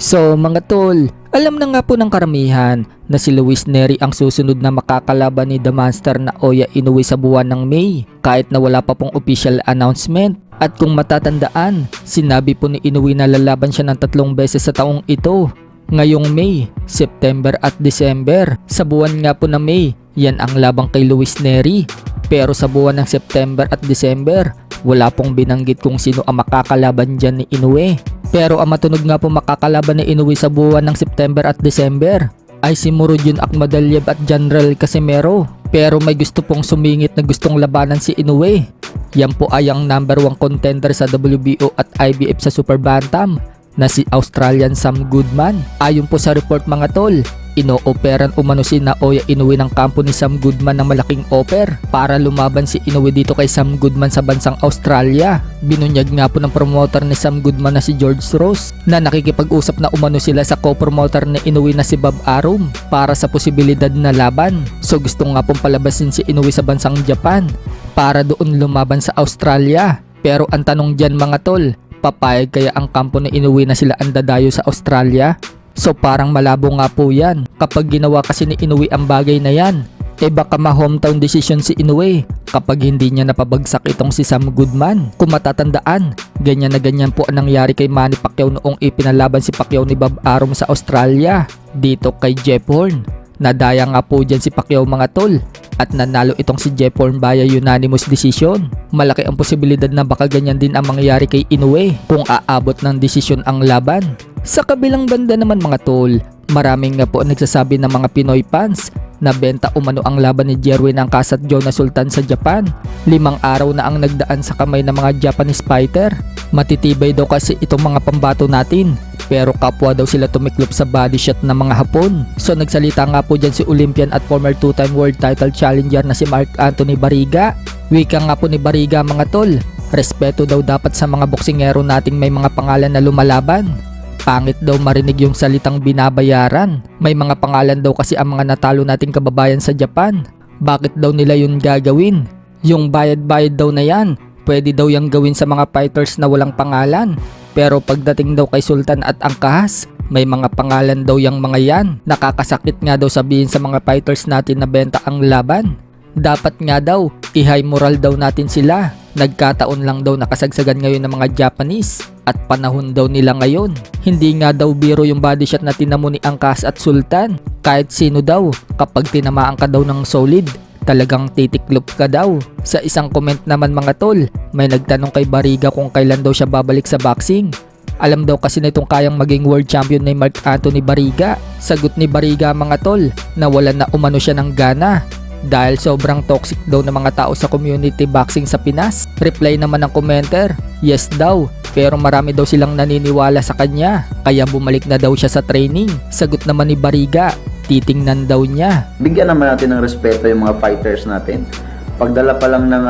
So mga tol, alam na nga po ng karamihan na si Luis Nery ang susunod na makakalaban ni The Monster na Oya Inoue sa buwan ng May kahit na wala pa pong official announcement. At kung matatandaan, sinabi po ni Inoue na lalaban siya ng 3 beses sa taong ito. Ngayong May, September at December. Sa buwan nga po na May, yan ang labang kay Luis Nery. Pero sa buwan ng September at December, wala pong binanggit kung sino ang makakalaban dyan ni Inoue. Pero ang matunog nga po makakalaban ni Inoue sa buwan ng September at December ay si Murodjon Akhmadaliev at General Casimero. Pero may gusto pong sumingit na gustong labanan si Inoue. Yan po ay ang number 1 contender sa WBO at IBF sa Super Bantam na si Australian Sam Goodman. Ayon po sa report mga tol, ino-operan umano si Naoya Inoue ng kampo ni Sam Goodman ng malaking offer para lumaban si Inoue dito kay Sam Goodman sa bansang Australia. Binunyag nga po ng promoter ni Sam Goodman na si George Ross na nakikipag-usap na umano sila sa co-promoter ni Inoue na si Bob Arum para sa posibilidad na laban. So gusto nga pong palabasin si Inoue sa bansang Japan para doon lumaban sa Australia. Pero ang tanong dyan mga tol, papayag kaya ang kampo ni Inoue na sila ang dadayo sa Australia? So parang malabo nga po yan kapag ginawa kasi ni Inoue ang bagay na yan. Baka ma-hometown decision si Inoue kapag hindi niya napabagsak itong si Sam Goodman. Kung matatandaan, ganyan na ganyan po ang nangyari kay Manny Pacquiao noong ipinalaban si Pacquiao ni Bob Arum sa Australia dito kay Jeff Horn. Nadaya nga po dyan si Pacquiao mga tol at nanalo itong si Jeff Horn via unanimous decision. Malaki ang posibilidad na baka ganyan din ang mangyayari kay Inoue kung aabot ng desisyon ang laban. Sa kabilang banda naman mga tol, maraming nga po nagsasabi ng mga Pinoy fans na benta umano ang laban ni Jerwin Angkas at Jonas Sultan sa Japan. 5 araw na ang nagdaan sa kamay ng mga Japanese fighter. Matitibay daw kasi itong mga pambato natin. Pero kapwa daw sila tumiklop sa body shot ng mga Hapon. So nagsalita nga po dyan si Olympian at former 2-time world title challenger na si Mark Anthony Barriga. Wika nga po ni Barriga mga tol, respeto daw dapat sa mga boksingero nating may mga pangalan na lumalaban. Pangit daw marinig yung salitang binabayaran. May mga pangalan daw kasi ang mga natalo nating kababayan sa Japan. Bakit daw nila yun gagawin? Yung bayad-bayad daw na yan, pwede daw yung gawin sa mga fighters na walang pangalan. Pero pagdating daw kay Sultan at Angkas, may mga pangalan daw yung mga yan. Nakakasakit nga daw sabihin sa mga fighters natin na benta ang laban. Dapat nga daw, i-high moral daw natin sila. Nagkataon lang daw nakasagsagan ngayon ng mga Japanese at panahon daw nila ngayon. Hindi nga daw biro yung body shot na tinamo ni Angkas at Sultan. Kahit sino daw, kapag tinamaan ka daw ng solid, talagang titiklop ka daw. Sa isang comment naman mga tol, may nagtanong kay Barriga kung kailan daw siya babalik sa boxing. Alam daw kasi na itong kayang maging world champion ni Mark Anthony Barriga. Sagot ni Barriga mga tol, nawalan na umano siya ng gana dahil sobrang toxic daw ng mga tao sa community boxing sa Pinas. Reply naman ng commenter, yes daw, pero marami daw silang naniniwala sa kanya kaya bumalik na daw siya sa training. Sagot naman ni Barriga, titingnan daw niya. Bigyan naman natin ng respeto yung mga fighters natin. Pagdala pa lang ng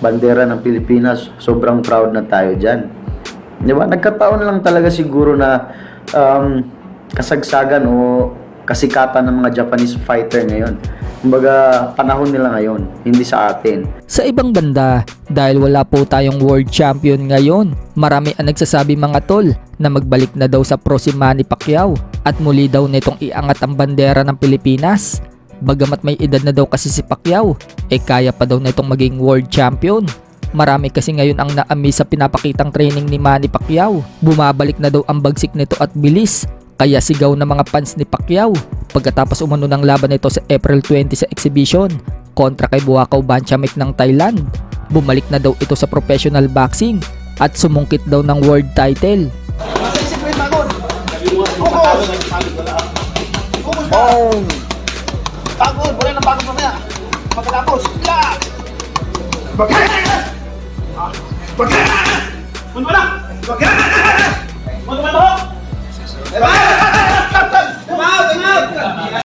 bandera ng Pilipinas, sobrang proud na tayo dyan. Di ba? Nagkataon lang talaga siguro na kasagsagan o kasikatan ng mga Japanese fighter ngayon. Kumbaga, panahon nila ngayon, hindi sa atin. Sa ibang banda, dahil wala po tayong world champion ngayon, marami ang nagsasabi mga tol na magbalik na daw sa pro si Manny Pacquiao at muli daw nitong iangat ang bandera ng Pilipinas. Bagamat may edad na daw kasi si Pacquiao, kaya pa daw nitong maging world champion. Marami kasi ngayon ang na-amaze sa pinapakitang training ni Manny Pacquiao. Bumabalik na daw ang bagsik nito at bilis. Kaya sigaw ng mga fans ni Pacquiao pagkatapos umano ng laban nito sa April 20 sa exhibition kontra kay Buakaw Banchamek ng Thailand. Bumalik na daw ito sa professional boxing at sumungkit daw ng world title. Oh! Pagod! Wala nang pagod mamaya! Pagkatapos, lahat! Bagay! Bagay! Ano na? Bagay!